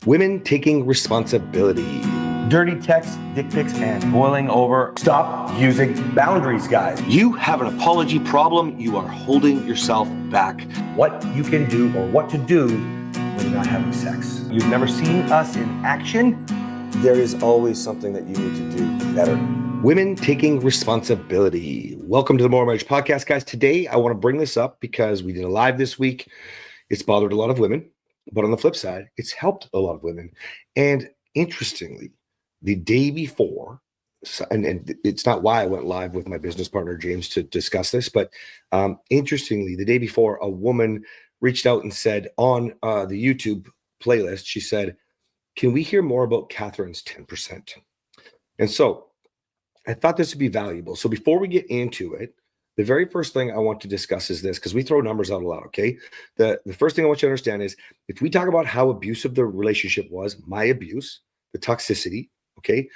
Women taking responsibility. Dirty texts, dick pics, and boiling over. Stop using boundaries, guys. You have an apology problem. You are holding yourself back. What you can do or what to do when you're not having sex. You've never seen us in action. There is always something that you need to do better. Women taking responsibility. Welcome to the Morrow Marriage podcast, guys. Today, I want to bring this up because we did a live this week. It's bothered a lot of women, but on the flip side, it's helped a lot of women. And interestingly, the day before, and it's not why I went live with my business partner, James, to discuss this, but interestingly, the day before, a woman reached out and said on the YouTube playlist, she said, "Can we hear more about Kathryn's 10%?" And so I thought this would be valuable. So before we get into it, the very first thing I want to discuss is this, because we throw numbers out a lot, okay? The first thing I want you to understand is if we talk about how abusive the relationship was, my abuse, the toxicity, okay,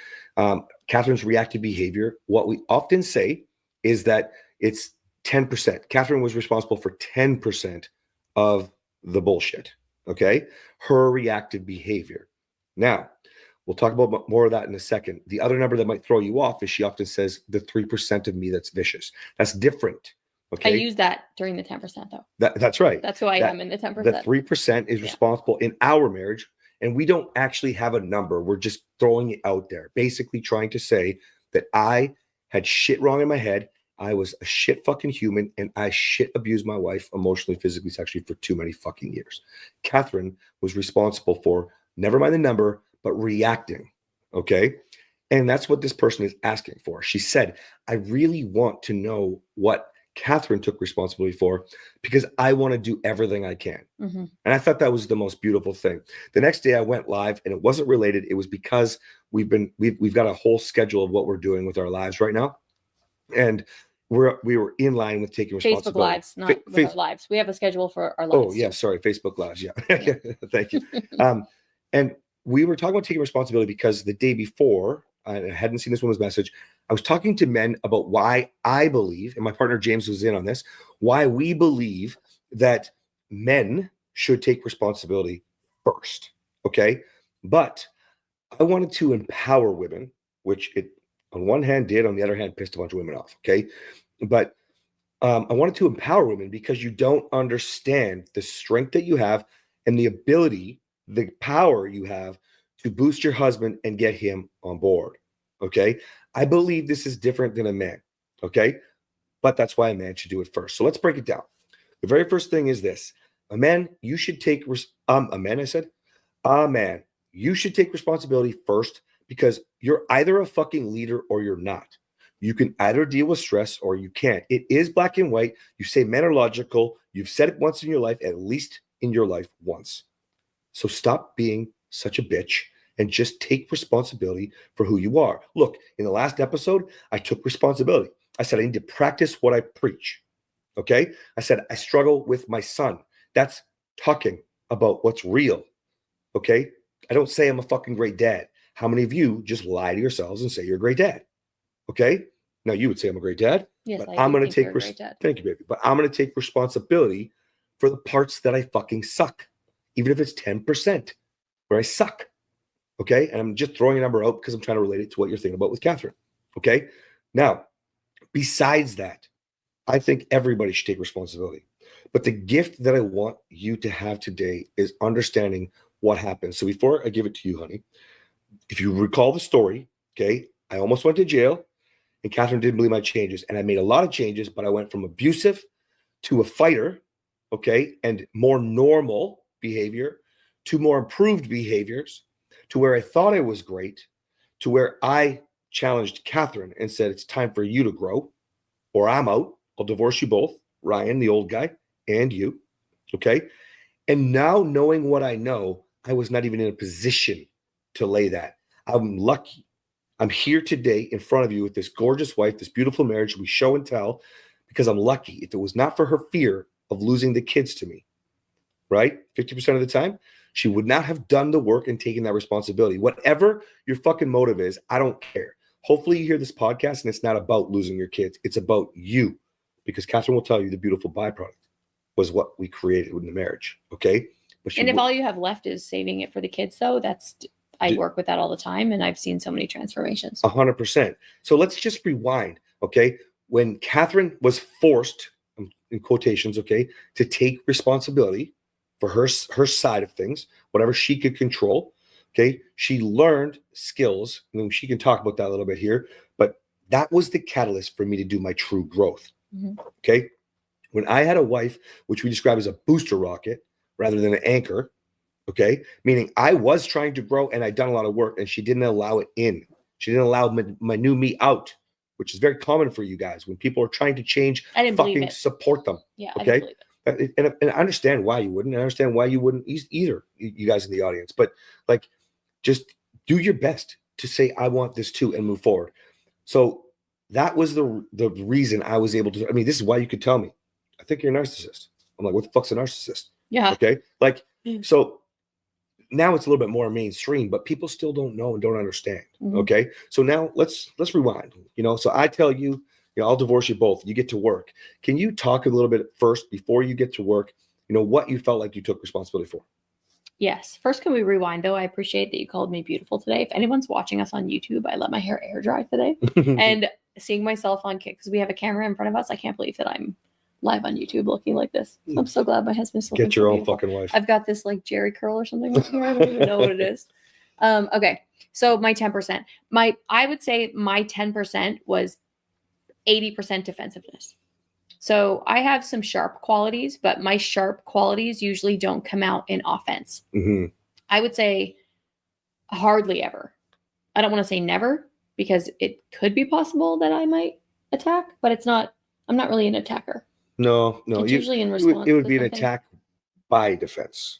Kathryn's reactive behavior, what we often say is that it's 10%. Kathryn was responsible for 10% of the bullshit, okay? Her reactive behavior. Now, we'll talk about more of that in a second. The other number that might throw you off is she often says the 3% of me that's vicious. That's different. Okay. I use that during the 10% though. That's right. That's who I am in the 10%. The 3% is responsible in our marriage, and we don't actually have a number. We're just throwing it out there, basically trying to say that I had shit wrong in my head. I was a shit fucking human, and I shit abused my wife emotionally, physically, sexually for too many fucking years. Kathryn was responsible for, never mind the number, but reacting, okay? And that's what this person is asking for. She said, I really want to know what Kathryn took responsibility for because I want to do everything I can. Mm-hmm. And I thought that was the most beautiful thing. The next day I went live, and it wasn't related. It was because we've got a whole schedule of what we're doing with our lives right now. And we were in line with taking responsibility. Facebook Lives, not with our lives. We have a schedule for our lives. Oh, yeah, sorry, Facebook Lives, yeah. Thank you. And we were talking about taking responsibility because the day before, I hadn't seen this woman's message, I was talking to men about why I believe, and my partner James was in on this, why we believe that men should take responsibility first, okay? But I wanted to empower women, which it on one hand did, on the other hand pissed a bunch of women off, okay? But I wanted to empower women because you don't understand the strength that you have and the ability, the power you have to boost your husband and get him on board, okay? I believe this is different than a man, okay? But that's why a man should do it first. So let's break it down. The very first thing is this. A man, you should take, you should take responsibility first because you're either a fucking leader or you're not. You can either deal with stress or you can't. It is black and white. You say men are logical. You've said it once in your life, at least in your life once. So stop being such a bitch and just take responsibility for who you are. Look, in the last episode, I took responsibility. I said, I need to practice what I preach. Okay? I said, I struggle with my son. That's talking about what's real. Okay? I don't say I'm a fucking great dad. How many of you just lie to yourselves and say you're a great dad? Okay? Now you would say I'm a great dad. Yes, but I'm going to take thank you, baby. But I'm going to take responsibility for the parts that I fucking suck. Even if it's 10% where I suck, okay? And I'm just throwing a number out because I'm trying to relate it to what you're thinking about with Kathryn, okay? Now, besides that, I think everybody should take responsibility. But the gift that I want you to have today is understanding what happened. So before I give it to you, honey, if you recall the story, okay, I almost went to jail, and Kathryn didn't believe my changes. And I made a lot of changes, but I went from abusive to a fighter, okay, and more normal behavior to more improved behaviors to where I thought I was great to where I challenged Kathryn and said, it's time for you to grow or I'm out. I'll divorce you both, Ryan, the old guy, and you. Okay. And now knowing what I know, I was not even in a position to lay that. I'm lucky. I'm here today in front of you with this gorgeous wife, this beautiful marriage we show and tell because I'm lucky. If it was not for her fear of losing the kids to me, right? 50% of the time, she would not have done the work and taken that responsibility. Whatever your fucking motive is, I don't care. Hopefully you hear this podcast and it's not about losing your kids. It's about you because Kathryn will tell you the beautiful byproduct was what we created in the marriage, okay? But And if all you have left is saving it for the kids, though, I work with that all the time, and I've seen so many transformations. 100%. So let's just rewind, okay? When Kathryn was forced, in quotations, okay, to take responsibility for her side of things, whatever she could control, okay, she learned skills. I mean, she can talk about that a little bit here, but that was the catalyst for me to do my true growth, okay? When I had a wife, which we describe as a booster rocket rather than an anchor, okay, meaning I was trying to grow and I'd done a lot of work, and she didn't allow it in. She didn't allow my new me out, which is very common for you guys. When people are trying to change, I didn't fucking support them. Yeah, okay? I didn't believe it. And I understand why you wouldn't. I understand why you wouldn't either, you guys in the audience. But like, just do your best to say, I want this too, and move forward. So that was the reason I was able to. I mean, this is why you could tell me, I think you're a narcissist. I'm like, what the fuck's a narcissist? Yeah. Okay. Like, so now it's a little bit more mainstream, but people still don't know and don't understand. Okay. So now let's rewind, so I tell you, I'll divorce you both. You get to work. Can you talk a little bit first before you get to work, what you felt like you took responsibility for? Yes. First, can we rewind though? I appreciate that you called me beautiful today. If anyone's watching us on YouTube, I let my hair air dry today. And seeing myself on Kick, because we have a camera in front of us, I can't believe that I'm live on YouTube looking like this. So I'm so glad my husband's looking Get your so own beautiful. fucking wife. I've got this like Jerry curl or something right here. I don't even know what it is. Okay. So my 10%. I would say my 10% was 80% defensiveness. So I have some sharp qualities, but my sharp qualities usually don't come out in offense. I would say hardly ever. I don't want to say never, because it could be possible that I might attack, but I'm not really an attacker. No. It's usually in response. It would be an attack by defense.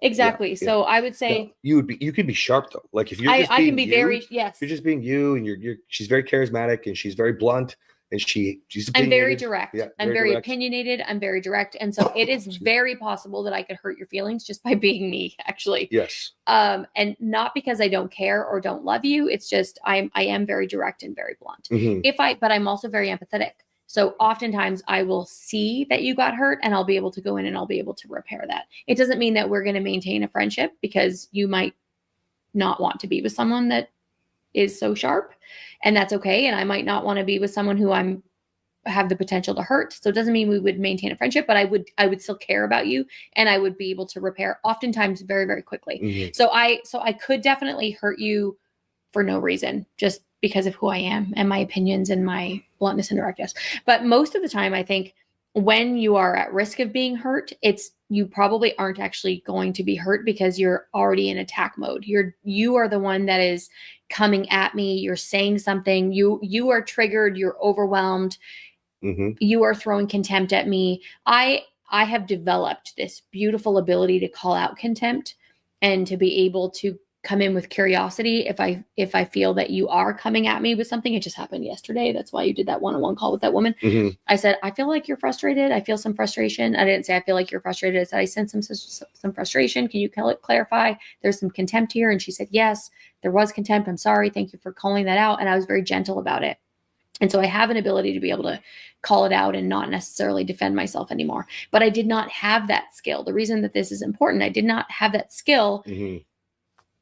Exactly. Yeah. So I would say you could be sharp though. Like if you're just I being can be very, yes. You're just being you, and she's very charismatic, and she's very blunt, and she's I'm very direct. Yeah, I'm very opinionated. I'm very direct. And so it is very possible that I could hurt your feelings just by being me, actually. Yes. And not because I don't care or don't love you. It's just I am very direct and very blunt. But I'm also very empathetic. So oftentimes I will see that you got hurt, and I'll be able to go in and I'll be able to repair that. It doesn't mean that we're going to maintain a friendship, because you might not want to be with someone that is so sharp, and that's okay. And I might not want to be with someone who have the potential to hurt. So it doesn't mean we would maintain a friendship, but I would still care about you, and I would be able to repair oftentimes very, very quickly. So I could definitely hurt you for no reason, just because of who I am and my opinions and my bluntness and directness. But most of the time, I think when you are at risk of being hurt, you probably aren't actually going to be hurt, because you're already in attack mode. You are the one that is coming at me. You're saying something. You are triggered. You're overwhelmed. You are throwing contempt at me. I have developed this beautiful ability to call out contempt and to be able to come in with curiosity if I feel that you are coming at me with something. It just happened yesterday. That's why you did that one-on-one call with that woman. I said, I feel like you're frustrated. I feel some frustration. I didn't say I feel like you're frustrated. I said, I sense some frustration. Can you clarify? There's some contempt here. And she said, yes, there was contempt. I'm sorry. Thank you for calling that out. And I was very gentle about it. And so I have an ability to be able to call it out and not necessarily defend myself anymore. But I did not have that skill. The reason that this is important, I did not have that skill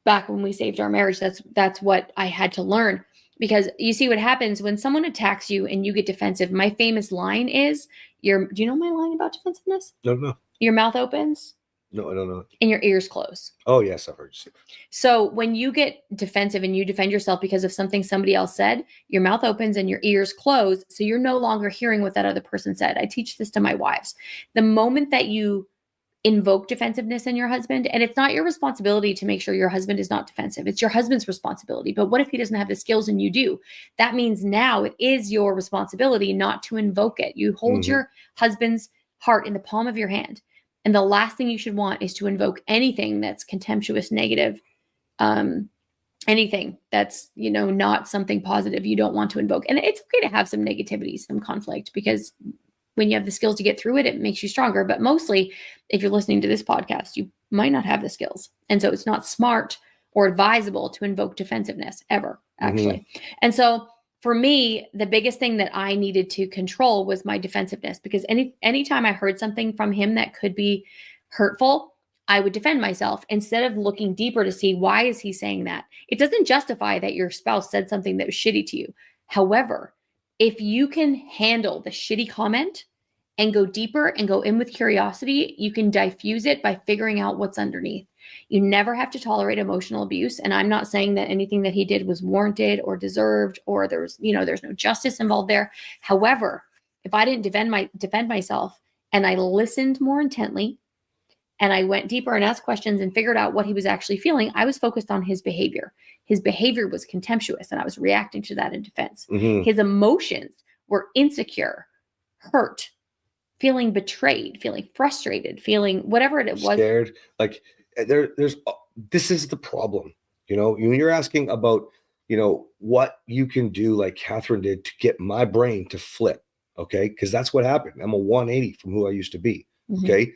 back when we saved our marriage. That's what I had to learn, because you see what happens when someone attacks you and you get defensive. My famous line is, do you know my line about defensiveness? No. Your mouth opens. No, I don't know. And your ears close. Oh, yes, I've heard you say that. So when you get defensive and you defend yourself because of something somebody else said, your mouth opens and your ears close. So you're no longer hearing what that other person said. I teach this to my wives. The moment that you invoke defensiveness in your husband, and it's not your responsibility to make sure your husband is not defensive. It's your husband's responsibility. But what if he doesn't have the skills and you do? That means now it is your responsibility not to invoke it. You hold your husband's heart in the palm of your hand. And the last thing you should want is to invoke anything that's contemptuous, negative, anything that's, not something positive you don't want to invoke. And it's okay to have some negativity, some conflict, because when you have the skills to get through it, it makes you stronger. But mostly, if you're listening to this podcast, you might not have the skills. And so it's not smart or advisable to invoke defensiveness ever, actually. And so for me, the biggest thing that I needed to control was my defensiveness, because anytime I heard something from him that could be hurtful, I would defend myself instead of looking deeper to see why is he saying that. It doesn't justify that your spouse said something that was shitty to you. However, if you can handle the shitty comment and go deeper and go in with curiosity, you can diffuse it by figuring out what's underneath. You never have to tolerate emotional abuse. And I'm not saying that anything that he did was warranted or deserved, or there's no justice involved there. However, if I didn't defend myself and I listened more intently and I went deeper and asked questions and figured out what he was actually feeling, I was focused on his behavior. His behavior was contemptuous and I was reacting to that in defense. His emotions were insecure, hurt, feeling betrayed, feeling frustrated, feeling whatever it was. Scared. Like there's this is the problem. When you're asking about, what you can do like Kathryn did to get my brain to flip. Okay. Because that's what happened. I'm a 180 from who I used to be. Okay.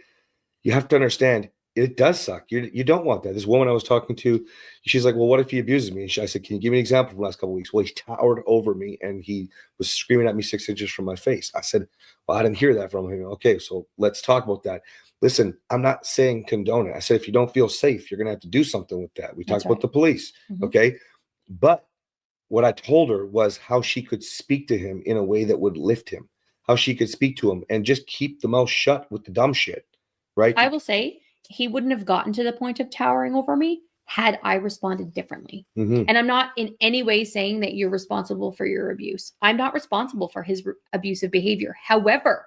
You have to understand it does suck. You don't want that. This woman I was talking to, she's like, well, what if he abuses me? And I said, can you give me an example from the last couple of weeks? Well, he towered over me and he was screaming at me 6 inches from my face. I said, well, I didn't hear that from him. Okay, so let's talk about that. Listen, I'm not saying condone it. I said, if you don't feel safe, you're going to have to do something with that. We talked about the police. Okay. But what I told her was how she could speak to him in a way that would lift him, how she could speak to him and just keep the mouth shut with the dumb shit. Right. I will say he wouldn't have gotten to the point of towering over me had I responded differently. And I'm not in any way saying that you're responsible for your abuse. I'm not responsible for his abusive behavior. However,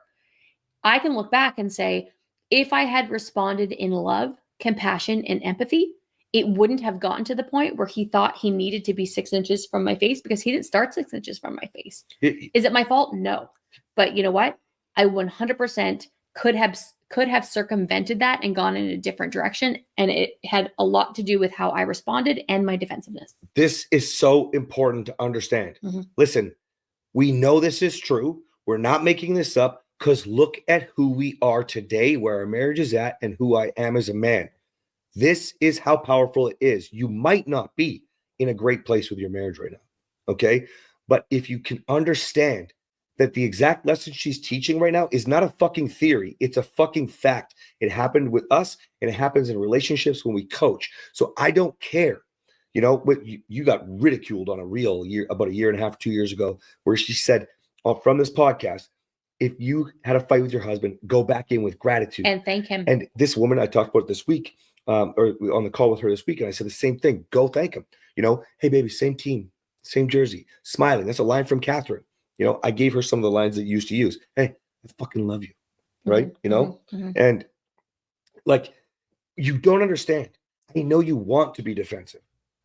I can look back and say, if I had responded in love, compassion, and empathy, it wouldn't have gotten to the point where he thought he needed to be 6 inches from my face, because he didn't start 6 inches from my face. Is it my fault? No. But you know what? I 100% could have circumvented that and gone in a different direction. And it had a lot to do with how I responded and my defensiveness. This is so important to understand. Listen, we know this is true. We're not making this up, because look at who we are today, where our marriage is at, and who I am as a man. This is how powerful it is. You might not be in a great place with your marriage right now. Okay. But if you can understand that the exact lesson she's teaching right now is not a fucking theory. It's a fucking fact. It happened with us and it happens in relationships when we coach. So I don't care. You got ridiculed on a reel about a year and a half, 2 years ago, where she said from this podcast, if you had a fight with your husband, go back in with gratitude and thank him. And this woman I talked about this week, or on the call with her this week, and I said the same thing. Go thank him. Hey baby, same team, same jersey, smiling. That's a line from Kathryn. I gave her some of the lines that you used to use. Hey, I fucking love you. Right. And like, you don't understand. I know you want to be defensive,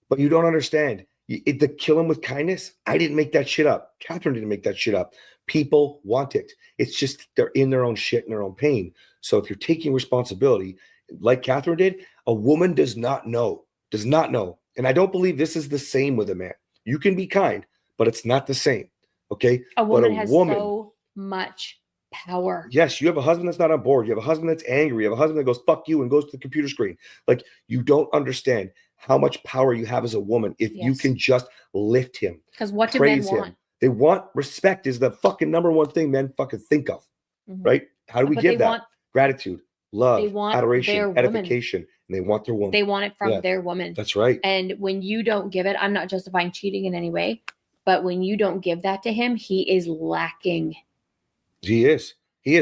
but you don't understand. The kill him with kindness. I didn't make that shit up. Kathryn didn't make that shit up. People want it. It's just they're in their own shit and their own pain. So if you're taking responsibility, like Kathryn did, a woman does not know. And I don't believe this is the same with a man. You can be kind, but it's not the same. Okay. A woman has so much power. Yes. You have a husband that's not on board. You have a husband that's angry. You have a husband that goes, fuck you, and goes to the computer screen. Like, you don't understand how much power you have as a woman if you can just lift him. Because what do men want? They want respect is the fucking number one thing men fucking think of. Right? How do we give that? Gratitude, love, adoration, edification. And they want their woman. They want it from their woman. That's right. And when you don't give it, I'm not justifying cheating in any way, but when you don't give that to him, he is lacking. He is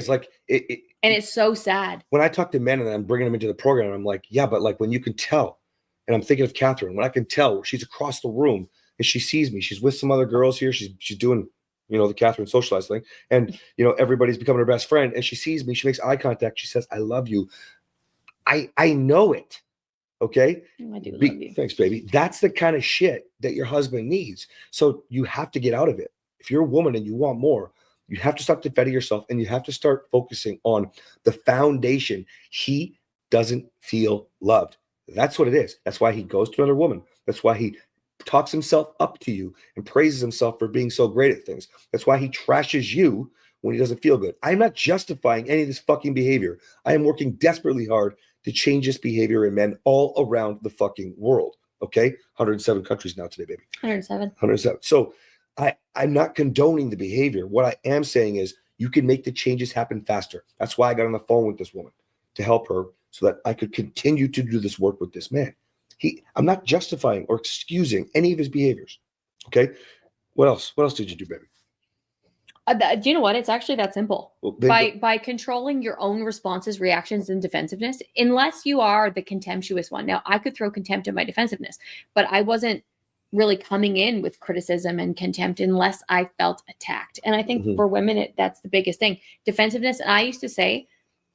like it. And it's so sad. When I talk to men and I'm bringing them into the program, I'm like, yeah, but like when you can tell, and I'm thinking of Kathryn, when I can tell she's across the room and she sees me, she's with some other girls here. She's doing, the Kathryn socialized thing. And, everybody's becoming her best friend. And she sees me, she makes eye contact. She says, I love you. I know it. Okay. I do love you. Thanks, baby. That's the kind of shit that your husband needs. So you have to get out of it. If you're a woman and you want more, you have to stop defending yourself and you have to start focusing on the foundation. He doesn't feel loved. That's what it is. That's why he goes to another woman. That's why he talks himself up to you and praises himself for being so great at things. That's why he trashes you when he doesn't feel good. I'm not justifying any of this fucking behavior. I am working desperately hard to change this behavior in men all around the fucking world. Okay? 107 countries now today, baby. 107. So I'm not condoning the behavior. What I am saying is you can make the changes happen faster. That's why I got on the phone with this woman, to help her so that I could continue to do this work with this man. I'm not justifying or excusing any of his behaviors. Okay. What else? What else did you do, baby? Do you know what? It's actually that simple. Well, By controlling your own responses, reactions, and defensiveness, unless you are the contemptuous one. Now, I could throw contempt at my defensiveness, but I wasn't really coming in with criticism and contempt unless I felt attacked. And I think for women, that's the biggest thing. Defensiveness. And I used to say,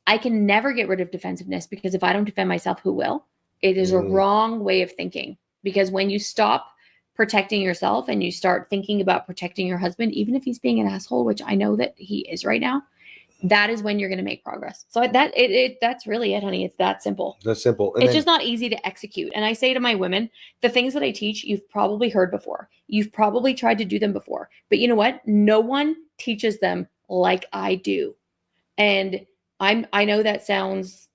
I can never get rid of defensiveness because if I don't defend myself, who will? It is a wrong way of thinking, because when you stop protecting yourself and you start thinking about protecting your husband, even if he's being an asshole, which I know that he is right now, that is when you're going to make progress. So that's really it, honey. It's that simple. That's simple. And it's just not easy to execute. And I say to my women, the things that I teach, you've probably heard before. You've probably tried to do them before. But you know what? No one teaches them like I do. And I know that sounds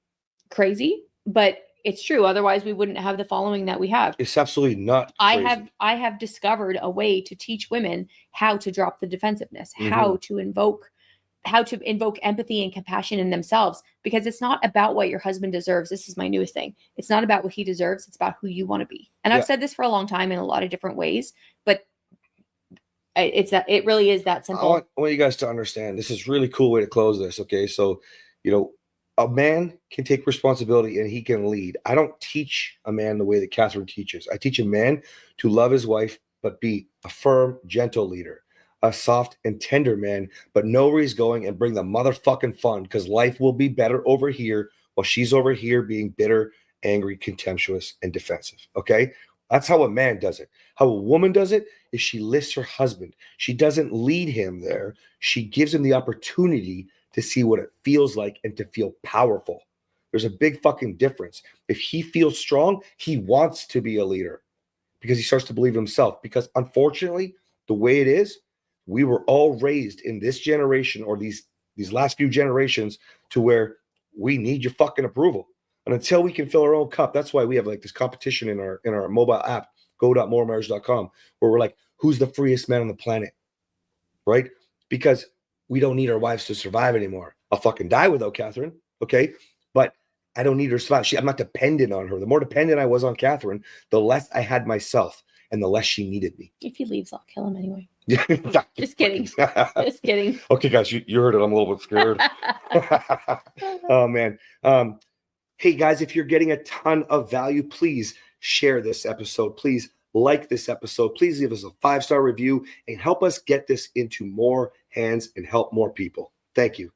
crazy, but it's true. Otherwise, we wouldn't have the following that we have. It's absolutely not crazy. I have discovered a way to teach women how to drop the defensiveness, how to invoke empathy and compassion in themselves, because it's not about what your husband deserves. This is my newest thing. It's not about what he deserves. It's about who you want to be. And I've said this for a long time in a lot of different ways, but it really is that simple. I want you guys to understand. This is a really cool way to close this. Okay. So, a man can take responsibility and he can lead. I don't teach a man the way that Kathryn teaches. I teach a man to love his wife, but be a firm, gentle leader, a soft and tender man, but know where he's going and bring the motherfucking fun, because life will be better over here while she's over here being bitter, angry, contemptuous, and defensive. Okay. That's how a man does it. How a woman does it is she lifts her husband. She doesn't lead him there. She gives him the opportunity to see what it feels like and to feel powerful. There's a big fucking difference. If he feels strong, he wants to be a leader because he starts to believe in himself. Because unfortunately, the way it is, we were all raised in this generation or these last few generations to where we need your fucking approval. And until we can fill our own cup, that's why we have like this competition in our mobile app, go.morrowmarriage.com, where we're like, who's the freest man on the planet? Right? Because we don't need our wives to survive anymore. I'll fucking die without Kathryn, okay? But I don't need her to survive. I'm not dependent on her. The more dependent I was on Kathryn, the less I had myself and the less she needed me. If he leaves, I'll kill him anyway. Just kidding. Just kidding. Okay, guys, you heard it. I'm a little bit scared. Oh, man. Hey, guys, if you're getting a ton of value, please share this episode. Please like this episode. Please leave us a 5-star review and help us get this into more hands and help more people. Thank you.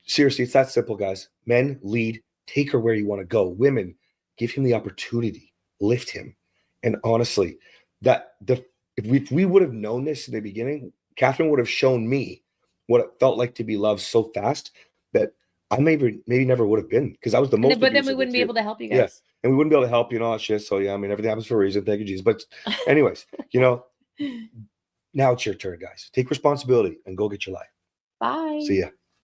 Seriously, it's that simple, guys. Men, lead. Take her where you want to go. Women, give him the opportunity. Lift him. And honestly, if we would have known this in the beginning, Kathryn would have shown me what it felt like to be loved so fast that I maybe never would have been, because I was the most. But then we wouldn't be able to help you guys. Yeah. And we wouldn't be able to help you and all that shit. So yeah, I mean, everything happens for a reason. Thank you, Jesus. But anyways, now it's your turn, guys. Take responsibility and go get your life. Bye. See ya.